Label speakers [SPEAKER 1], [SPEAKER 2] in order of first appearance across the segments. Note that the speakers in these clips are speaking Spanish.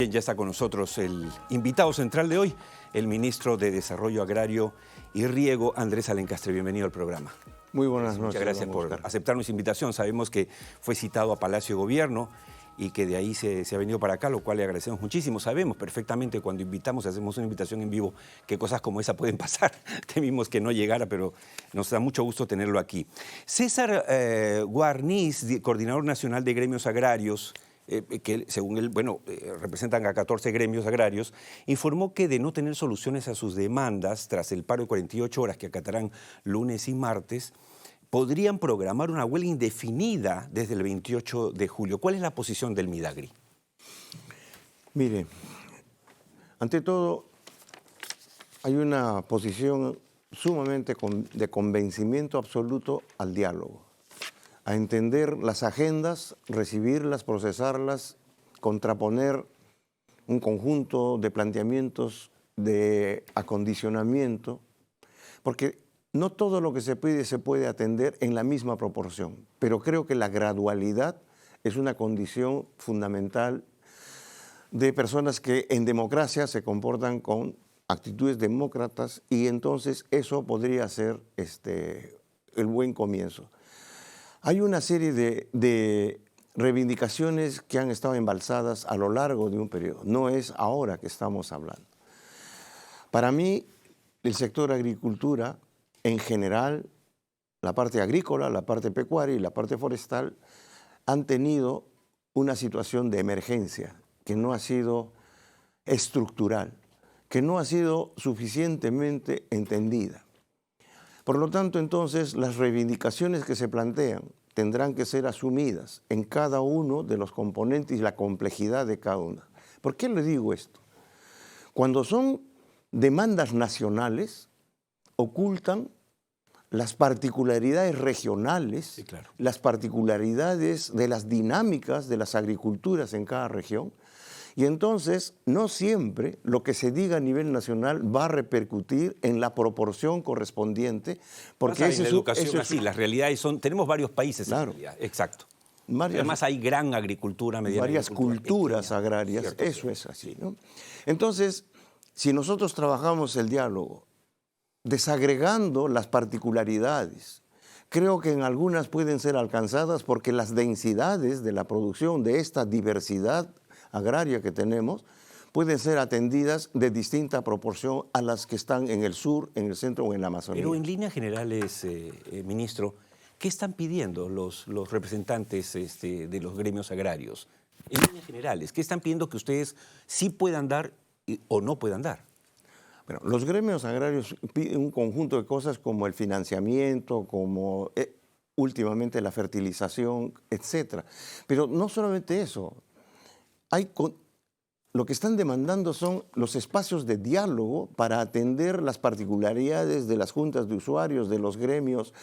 [SPEAKER 1] Bien, ya está con nosotros el invitado central de hoy, el ministro de Desarrollo Agrario y Riego, Andrés Alencastre. Bienvenido al programa.
[SPEAKER 2] Muy buenas noches.
[SPEAKER 1] Muchas gracias por aceptar nuestra invitación. Sabemos que fue citado a Palacio de Gobierno y que de ahí se ha venido para acá, lo cual le agradecemos muchísimo. Sabemos perfectamente cuando invitamos, hacemos una invitación en vivo, que cosas como esa pueden pasar. Temimos que no llegara, pero nos da mucho gusto tenerlo aquí. César Guarniz, coordinador nacional de gremios agrarios, que según él, representan a 14 gremios agrarios, informó que de no tener soluciones a sus demandas tras el paro de 48 horas que acatarán lunes y martes, podrían programar una huelga indefinida desde el 28 de julio. ¿Cuál es la posición del Midagri?
[SPEAKER 2] Mire, ante todo, hay una posición sumamente de convencimiento absoluto al diálogo, a entender las agendas, recibirlas, procesarlas, contraponer un conjunto de planteamientos de acondicionamiento, porque no todo lo que se pide se puede atender en la misma proporción, pero creo que la gradualidad es una condición fundamental de personas que en democracia se comportan con actitudes demócratas y entonces eso podría ser el buen comienzo. Hay una serie de reivindicaciones que han estado embalsadas a lo largo de un periodo. No es ahora que estamos hablando. Para mí, el sector agricultura, en general, la parte agrícola, la parte pecuaria y la parte forestal, han tenido una situación de emergencia que no ha sido estructural, que no ha sido suficientemente entendida. Por lo tanto, entonces, las reivindicaciones que se plantean tendrán que ser asumidas en cada uno de los componentes y la complejidad de cada una. ¿Por qué le digo esto? Cuando son demandas nacionales, ocultan las particularidades regionales,
[SPEAKER 1] Sí, claro.
[SPEAKER 2] las particularidades de las dinámicas de las agriculturas en cada región. Y entonces, no siempre lo que se diga a nivel nacional va a repercutir en la proporción correspondiente. Porque
[SPEAKER 1] en la educación así, las realidades son... Tenemos varios países
[SPEAKER 2] claro,
[SPEAKER 1] en realidad, exacto. Además hay gran agricultura, mediana
[SPEAKER 2] varias
[SPEAKER 1] agricultura,
[SPEAKER 2] culturas
[SPEAKER 1] pequeña.
[SPEAKER 2] agrarias,
[SPEAKER 1] Cierto,
[SPEAKER 2] eso
[SPEAKER 1] cierto.
[SPEAKER 2] es así, ¿no? Entonces, si nosotros trabajamos el diálogo, desagregando las particularidades, creo que en algunas pueden ser alcanzadas porque las densidades de la producción de esta diversidad agraria que tenemos pueden ser atendidas de distinta proporción a las que están en el sur, en el centro o en la Amazonía.
[SPEAKER 1] Pero en líneas generales, ministro, ¿qué están pidiendo los representantes de los gremios agrarios? En líneas generales, ¿qué están pidiendo que ustedes sí puedan dar o no puedan dar?
[SPEAKER 2] Bueno, los gremios agrarios piden un conjunto de cosas como el financiamiento, como últimamente la fertilización, etc. Pero no solamente eso. Lo que están demandando son los espacios de diálogo para atender las particularidades de las juntas de usuarios, de los gremios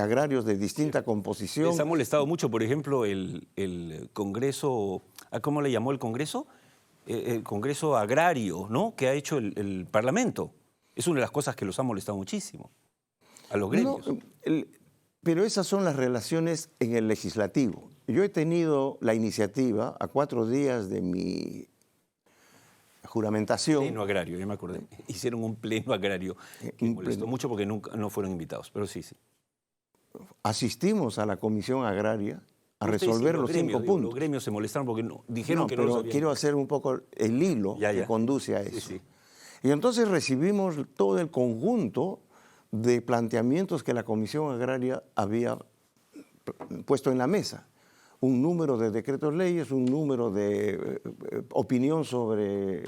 [SPEAKER 2] agrarios de distinta composición.
[SPEAKER 1] Les ha molestado mucho, por ejemplo, el Congreso, ¿cómo le llamó el Congreso? El Congreso Agrario, ¿no?, que ha hecho el Parlamento. Es una de las cosas que los ha molestado muchísimo a los gremios.
[SPEAKER 2] No, pero esas son las relaciones en el legislativo. Yo he tenido la iniciativa a 4 días de mi juramentación.
[SPEAKER 1] Pleno agrario, ya me acordé. Hicieron un pleno agrario que molestó mucho porque no fueron invitados, pero sí.
[SPEAKER 2] Asistimos a la Comisión Agraria a resolver los 5 puntos.
[SPEAKER 1] Los gremios se molestaron porque dijeron que no los habían...
[SPEAKER 2] Quiero hacer un poco el hilo que conduce a eso.
[SPEAKER 1] Sí.
[SPEAKER 2] Y entonces recibimos todo el conjunto de planteamientos que la Comisión Agraria había puesto en la mesa. Un número de decretos leyes, un número de opinión sobre,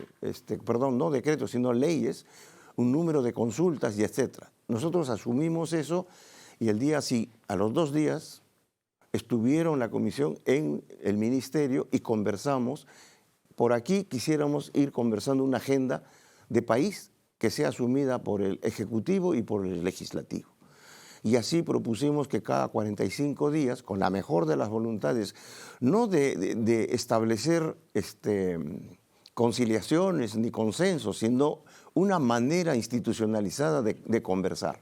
[SPEAKER 2] no decretos, sino leyes, un número de consultas y etcétera. Nosotros asumimos eso y a los 2 días, estuvieron la comisión en el ministerio y conversamos. Por aquí quisiéramos ir conversando una agenda de país que sea asumida por el Ejecutivo y por el Legislativo. Y así propusimos que cada 45 días, con la mejor de las voluntades, no de establecer conciliaciones ni consensos, sino una manera institucionalizada de conversar.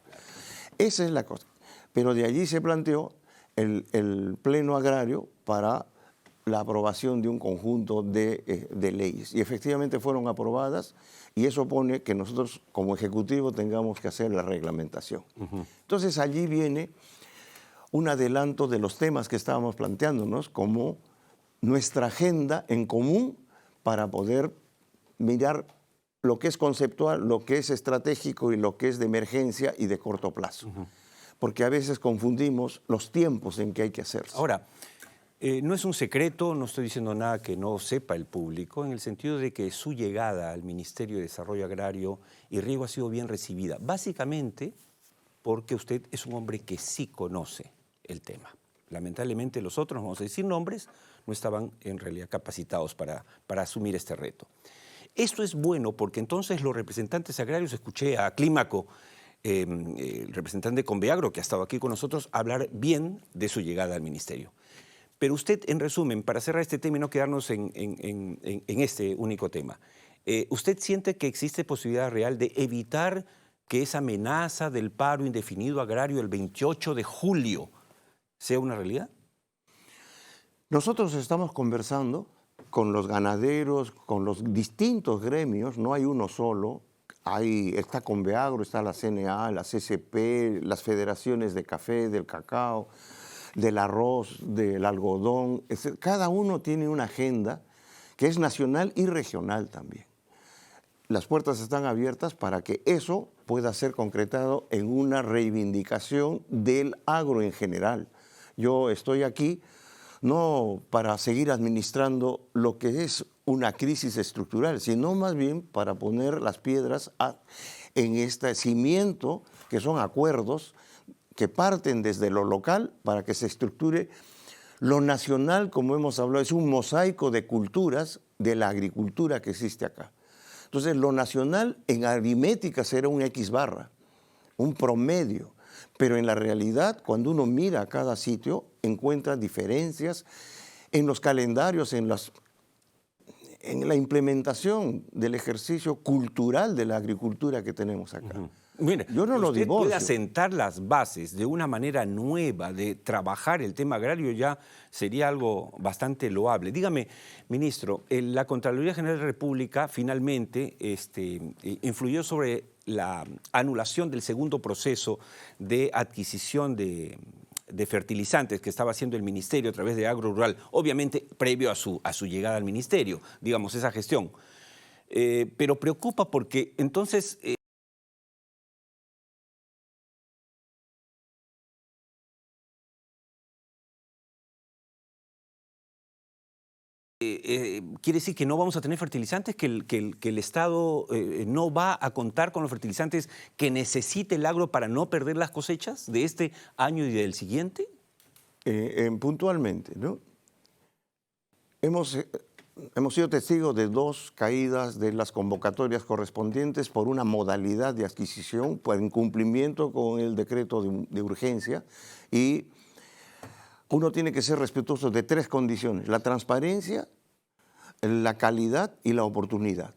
[SPEAKER 2] Esa es la cosa. Pero de allí se planteó el pleno agrario para la aprobación de un conjunto de leyes. Y efectivamente fueron aprobadas, y eso pone que nosotros como Ejecutivo tengamos que hacer la reglamentación. Entonces allí viene un adelanto de los temas que estábamos planteándonos como nuestra agenda en común para poder mirar lo que es conceptual, lo que es estratégico y lo que es de emergencia y de corto plazo. Porque a veces confundimos los tiempos en que hay que hacerse.
[SPEAKER 1] Ahora, no es un secreto, no estoy diciendo nada que no sepa el público, en el sentido de que su llegada al Ministerio de Desarrollo Agrario y Riego ha sido bien recibida, básicamente porque usted es un hombre que sí conoce el tema. Lamentablemente los otros, vamos a decir nombres, no estaban en realidad capacitados para asumir este reto. Esto es bueno porque entonces los representantes agrarios, escuché a Clímaco, el representante de Conveagro, que ha estado aquí con nosotros, hablar bien de su llegada al ministerio. Pero usted, en resumen, para cerrar este tema y no quedarnos en este único tema, ¿usted siente que existe posibilidad real de evitar que esa amenaza del paro indefinido agrario el 28 de julio sea una realidad?
[SPEAKER 2] Nosotros estamos conversando con los ganaderos, con los distintos gremios, no hay uno solo. Está Conveagro, está la CNA, la CCP, las federaciones de café, del cacao, del arroz, del algodón. Cada uno tiene una agenda que es nacional y regional también. Las puertas están abiertas para que eso pueda ser concretado en una reivindicación del agro en general. Yo estoy aquí no para seguir administrando lo que es una crisis estructural, sino más bien para poner las piedras en este cimiento, que son acuerdos que parten desde lo local para que se estructure lo nacional, como hemos hablado, es un mosaico de culturas de la agricultura que existe acá. Entonces, lo nacional en aritmética será un X barra, un promedio, pero en la realidad, cuando uno mira a cada sitio, encuentra diferencias en los calendarios, en la implementación del ejercicio cultural de la agricultura que tenemos acá.
[SPEAKER 1] Mire,
[SPEAKER 2] yo no lo
[SPEAKER 1] usted
[SPEAKER 2] divorcio.
[SPEAKER 1] puede asentar las bases de una manera nueva de trabajar el tema agrario, ya sería algo bastante loable. Dígame, ministro, la Contraloría General de la República finalmente influyó sobre la anulación del segundo proceso de adquisición de fertilizantes que estaba haciendo el ministerio a través de Agro Rural, obviamente previo a su llegada al ministerio, digamos, esa gestión. Pero preocupa porque entonces quiere decir que no vamos a tener fertilizantes, que el Estado no va a contar con los fertilizantes que necesite el agro para no perder las cosechas de este año y del siguiente.
[SPEAKER 2] Puntualmente, ¿no? Hemos sido testigos de 2 caídas de las convocatorias correspondientes por una modalidad de adquisición, por incumplimiento con el decreto de urgencia, y uno tiene que ser respetuoso de 3 condiciones: la transparencia, la calidad y la oportunidad.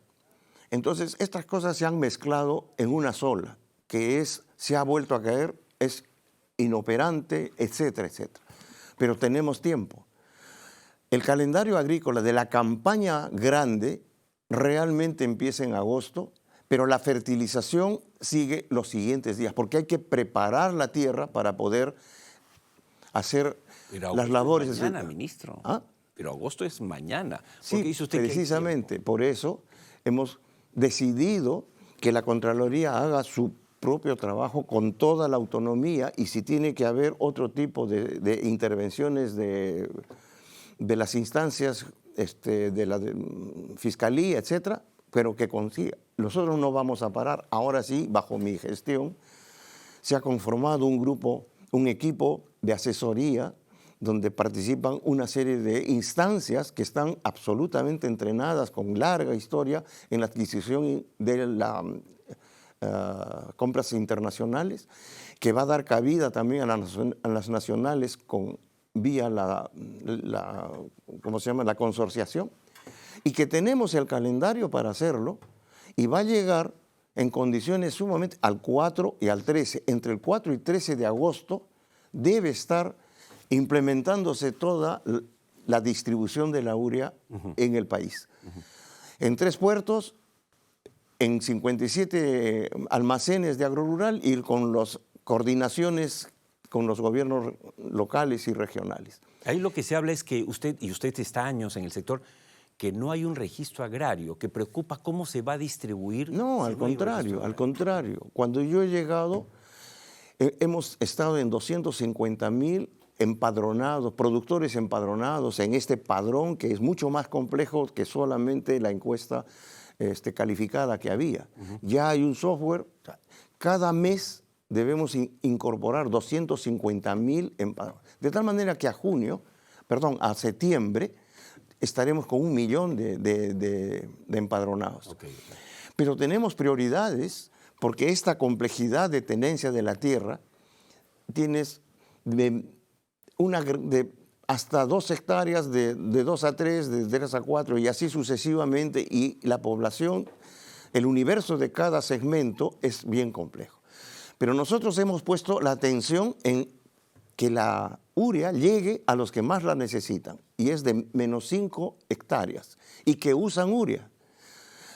[SPEAKER 2] Entonces, estas cosas se han mezclado en una sola, que se ha vuelto a caer, es inoperante, etcétera, etcétera. Pero tenemos tiempo. El calendario agrícola de la campaña grande realmente empieza en agosto, pero la fertilización sigue los siguientes días, porque hay que preparar la tierra para poder hacer las labores.
[SPEAKER 1] Es mañana, ministro.
[SPEAKER 2] ¿Ah?
[SPEAKER 1] Pero agosto es mañana.
[SPEAKER 2] Sí,
[SPEAKER 1] dice usted
[SPEAKER 2] precisamente por eso hemos decidido que la Contraloría haga su propio trabajo con toda la autonomía, y si tiene que haber otro tipo de intervenciones de las instancias de la Fiscalía, etcétera, pero que consiga. Nosotros no vamos a parar. Ahora sí, bajo mi gestión, se ha conformado un equipo de asesoría donde participan una serie de instancias que están absolutamente entrenadas, con larga historia en la adquisición de las compras internacionales, que va a dar cabida también a las nacionales vía la consorciación, y que tenemos el calendario para hacerlo, y va a llegar en condiciones sumamente al 4 y al 13. Entre el 4 y 13 de agosto debe estar implementándose toda la distribución de la urea en el país. En 3 puertos, en 57 almacenes de agrorural y con las coordinaciones con los gobiernos locales y regionales.
[SPEAKER 1] Ahí lo que se habla es que usted está años en el sector, que no hay un registro agrario, que preocupa cómo se va a distribuir.
[SPEAKER 2] No, al contrario. Cuando yo he llegado, hemos estado en 250,000 empadronados, productores empadronados en este padrón que es mucho más complejo que solamente la encuesta calificada que había. Ya hay un software, cada mes debemos incorporar 250,000 empadronados. De tal manera que a septiembre, estaremos con 1 millón de empadronados. Okay. Pero tenemos prioridades porque esta complejidad de tenencia de la tierra, tienes hasta 2 hectáreas, de 2 a 3, de 3 a 4 y así sucesivamente, y la población, el universo de cada segmento es bien complejo. Pero nosotros hemos puesto la atención en que la urea llegue a los que más la necesitan, y es de menos 5 hectáreas, y que usan urea.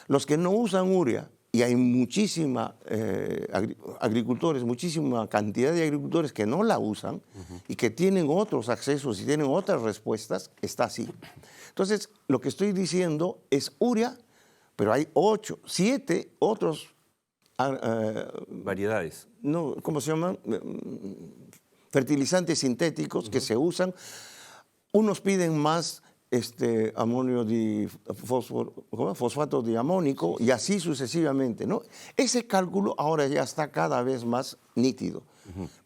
[SPEAKER 2] Los que no usan urea, y hay agricultores, muchísima cantidad de agricultores que no la usan y que tienen otros accesos y tienen otras respuestas, está así. Entonces, lo que estoy diciendo es urea, pero hay 7 otros...
[SPEAKER 1] variedades.
[SPEAKER 2] No, ¿cómo se llaman? Fertilizantes sintéticos que se usan. Unos piden más fosfato diamónico y así sucesivamente, ¿no? Ese cálculo ahora ya está cada vez más nítido.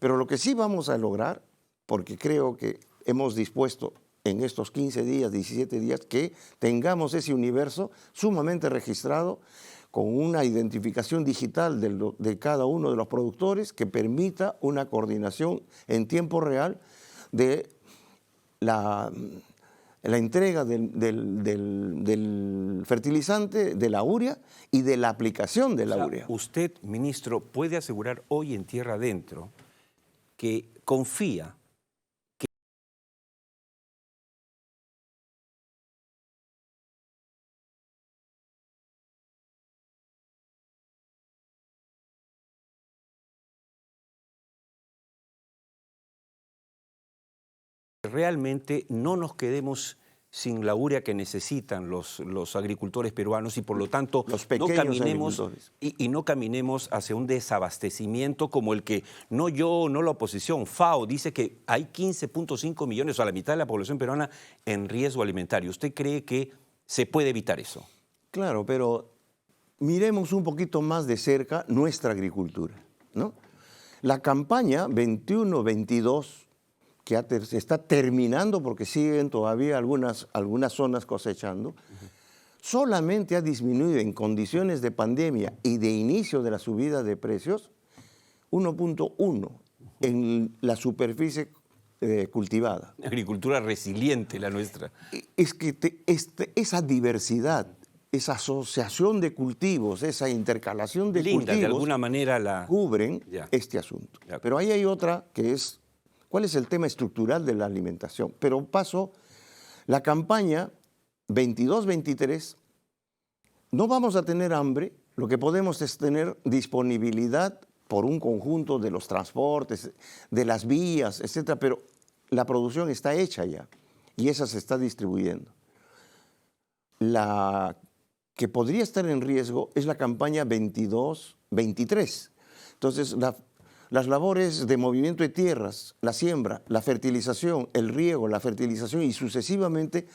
[SPEAKER 2] Pero lo que sí vamos a lograr, porque creo que hemos dispuesto en estos 15 días, 17 días, que tengamos ese universo sumamente registrado con una identificación digital de cada uno de los productores que permita una coordinación en tiempo real de la entrega del fertilizante, de la urea y de la aplicación de la urea.
[SPEAKER 1] Usted, ministro, puede asegurar hoy en tierra adentro que confía realmente no nos quedemos sin la urea que necesitan los agricultores peruanos y por lo tanto no caminemos hacia un desabastecimiento como el que no la oposición, FAO dice que hay 15.5 millones, o a la mitad de la población peruana, en riesgo alimentario. ¿Usted cree que se puede evitar eso?
[SPEAKER 2] Claro, pero miremos un poquito más de cerca nuestra agricultura, ¿no? La campaña 21-22 que se está terminando porque siguen todavía algunas zonas cosechando, solamente ha disminuido en condiciones de pandemia y de inicio de la subida de precios 1.1 en la superficie cultivada.
[SPEAKER 1] Agricultura resiliente la nuestra.
[SPEAKER 2] Es que esa diversidad, esa asociación de cultivos, esa intercalación de cultivos,
[SPEAKER 1] de alguna manera
[SPEAKER 2] cubren este asunto. Pero ahí hay otra que es ¿cuál es el tema estructural de la alimentación? Pero la campaña 22-23, no vamos a tener hambre, lo que podemos es tener disponibilidad por un conjunto de los transportes, de las vías, etcétera, pero la producción está hecha ya y esa se está distribuyendo. La que podría estar en riesgo es la campaña 22-23. Entonces, las labores de movimiento de tierras, la siembra, la fertilización, el riego, la fertilización y sucesivamente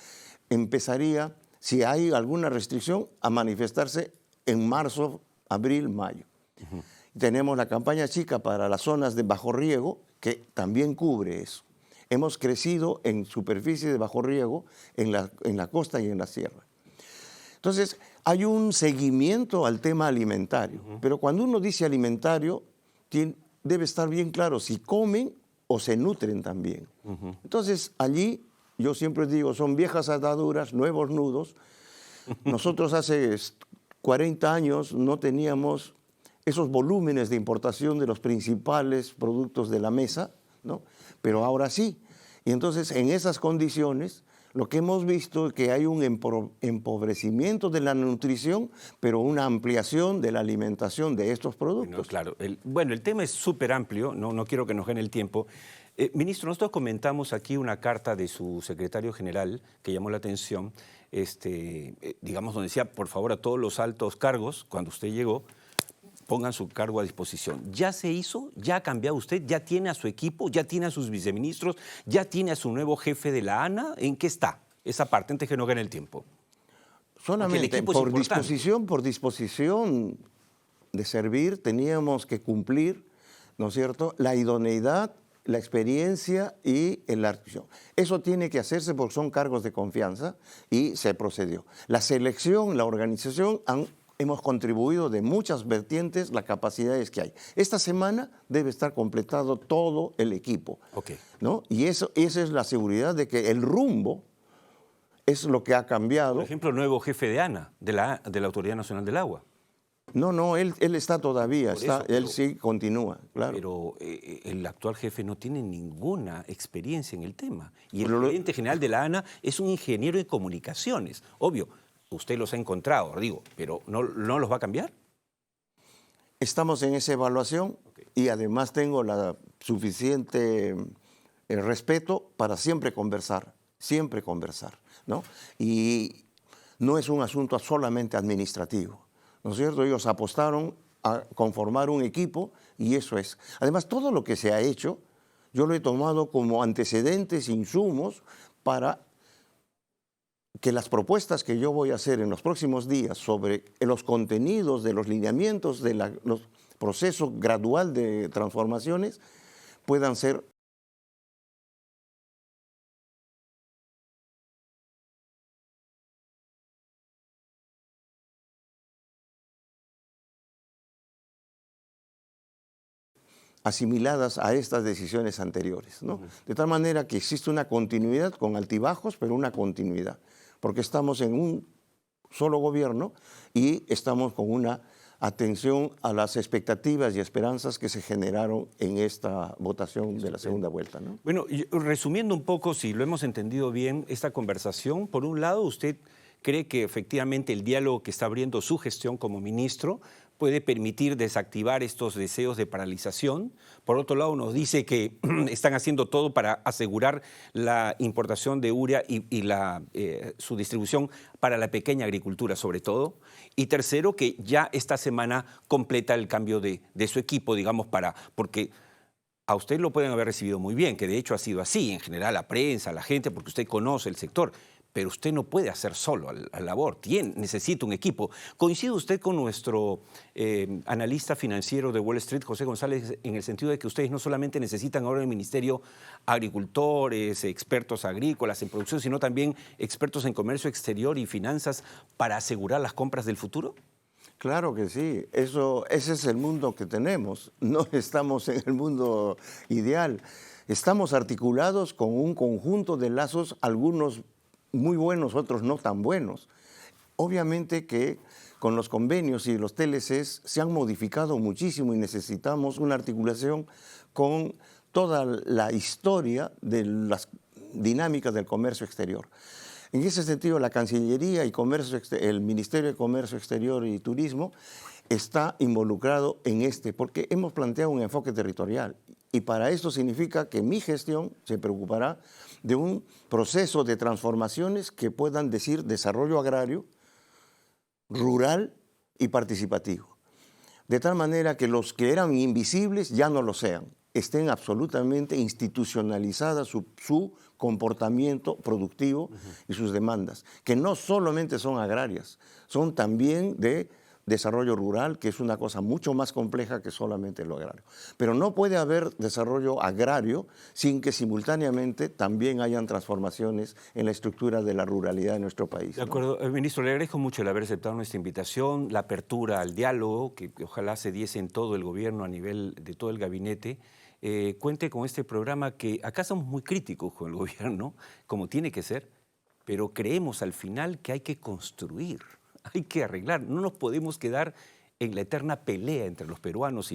[SPEAKER 2] empezaría, si hay alguna restricción, a manifestarse en marzo, abril, mayo. Tenemos la campaña chica para las zonas de bajo riego que también cubre eso. Hemos crecido en superficie de bajo riego en la costa y en la sierra. Entonces, hay un seguimiento al tema alimentario, pero cuando uno dice alimentario, debe estar bien claro si comen o se nutren también. Entonces, allí, yo siempre digo, son viejas ataduras, nuevos nudos. Nosotros hace 40 años no teníamos esos volúmenes de importación de los principales productos de la mesa, ¿no? Pero ahora sí. Y entonces, en esas condiciones, Lo que hemos visto es que hay un empobrecimiento de la nutrición, pero una ampliación de la alimentación de estos productos.
[SPEAKER 1] No, claro. El tema es súper amplio, no quiero que nos gane el tiempo. Ministro, nosotros comentamos aquí una carta de su secretario general que llamó la atención, digamos, donde decía, por favor, a todos los altos cargos, cuando usted llegó, pongan su cargo a disposición. ¿Ya se hizo? ¿Ya ha cambiado usted? ¿Ya tiene a su equipo? ¿Ya tiene a sus viceministros? ¿Ya tiene a su nuevo jefe de la ANA? ¿En qué está esa parte antes que no gane el tiempo?
[SPEAKER 2] Solamente por disposición de servir teníamos que cumplir, ¿no es cierto?, la idoneidad, la experiencia y la acción. Eso tiene que hacerse porque son cargos de confianza y se procedió. La selección, la organización hemos contribuido de muchas vertientes las capacidades que hay. Esta semana debe estar completado todo el equipo, ¿no? Y esa es la seguridad de que el rumbo es lo que ha cambiado.
[SPEAKER 1] Por ejemplo, el nuevo jefe de ANA, de la Autoridad Nacional del Agua.
[SPEAKER 2] No, él está todavía, él sí continúa, claro.
[SPEAKER 1] Pero el actual jefe no tiene ninguna experiencia en el tema. Y el gerente general de la ANA es un ingeniero de comunicaciones. Obvio, usted los ha encontrado, digo, pero ¿no los va a cambiar?
[SPEAKER 2] Estamos en esa evaluación y además tengo la suficiente respeto para siempre conversar, ¿no? Y no es un asunto solamente administrativo, ¿no es cierto? Ellos apostaron a conformar un equipo y eso es. Además, todo lo que se ha hecho, yo lo he tomado como antecedentes, insumos para que las propuestas que yo voy a hacer en los próximos días sobre los contenidos de los lineamientos de los procesos gradual de transformaciones puedan ser asimiladas a estas decisiones anteriores, ¿no? De tal manera que existe una continuidad con altibajos, pero una continuidad, porque estamos en un solo gobierno y estamos con una atención a las expectativas y esperanzas que se generaron en esta votación de la segunda vuelta, ¿no?
[SPEAKER 1] Bueno, resumiendo un poco, si lo hemos entendido bien, esta conversación, por un lado, usted cree que efectivamente el diálogo que está abriendo su gestión como ministro puede permitir desactivar estos deseos de paralización. Por otro lado, nos dice que están haciendo todo para asegurar la importación de urea y su distribución para la pequeña agricultura, sobre todo. Y tercero, que ya esta semana completa el cambio de su equipo, digamos, porque a usted lo pueden haber recibido muy bien, que de hecho ha sido así, en general, la prensa, la gente, porque usted conoce el sector. Pero usted no puede hacer solo la labor, necesita un equipo. ¿Coincide usted con nuestro analista financiero de Wall Street, José González, en el sentido de que ustedes no solamente necesitan ahora en el ministerio agricultores, expertos agrícolas en producción, sino también expertos en comercio exterior y finanzas para asegurar las compras del futuro?
[SPEAKER 2] Claro que sí, ese es el mundo que tenemos, no estamos en el mundo ideal. Estamos articulados con un conjunto de lazos, algunos muy buenos, otros no tan buenos. Obviamente que con los convenios y los TLCs se han modificado muchísimo y necesitamos una articulación con toda la historia de las dinámicas del comercio exterior. En ese sentido, la Cancillería y el Ministerio de Comercio Exterior y Turismo está involucrado en porque hemos planteado un enfoque territorial y para esto significa que mi gestión se preocupará de un proceso de transformaciones que puedan decir desarrollo agrario, rural y participativo. De tal manera que los que eran invisibles ya no lo sean, estén absolutamente institucionalizadas su comportamiento productivo y sus demandas, que no solamente son agrarias, son también de desarrollo rural, que es una cosa mucho más compleja que solamente lo agrario. Pero no puede haber desarrollo agrario sin que simultáneamente también hayan transformaciones en la estructura de la ruralidad de nuestro país.
[SPEAKER 1] De acuerdo. Ministro, le agradezco mucho el haber aceptado nuestra invitación, la apertura al diálogo, que ojalá se diese en todo el gobierno a nivel de todo el gabinete. Cuente con este programa que acá somos muy críticos con el gobierno, como tiene que ser, pero creemos al final que hay que construir. Hay que arreglar, no nos podemos quedar en la eterna pelea entre los peruanos.